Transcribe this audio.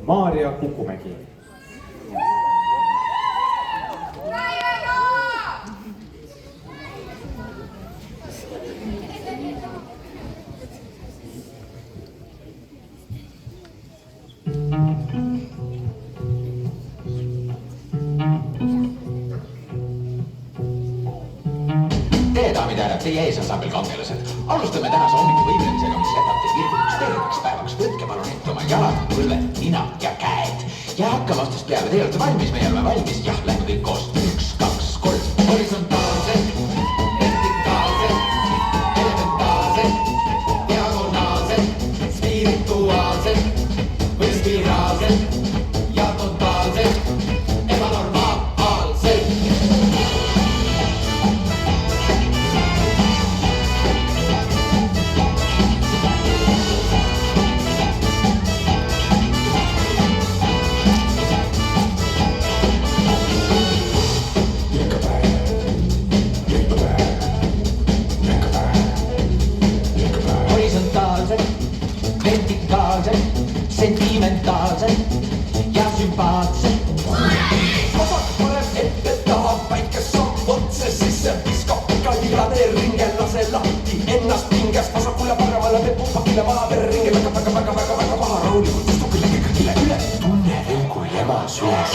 Maarja Kukumägi. Tere, daamid ja härrad, teie ees ansambel Kangelased. Alustame tänase hommiku võimlemisega, mis jätab teid virgutuks terveks päevaks. Võtke palun ette oma jalad, põlved, nina ja käed. Ja hakkame otsast peale. Teie olete valmis, meie oleme valmis. Jah, lähme kõik koos. 1, 2, 3. Horisontaalsed, vertikaalsed, elementaalsed, diagonaalsed, spirituaalsed või spiraalsed ja totaalsed, ebanormaalsed. Vertikaalsed, sentimentaalsed ja sümpaatsed. Vasak paneb ette taha, päike saab otse sisse, viskab pikali ja tee ringe, lase lahti ennast pingest. Vasakule paremale teeb pumpakile maha verringe, väga paha rahulikult, istu kõige üle. Tunne veel kui ema süles.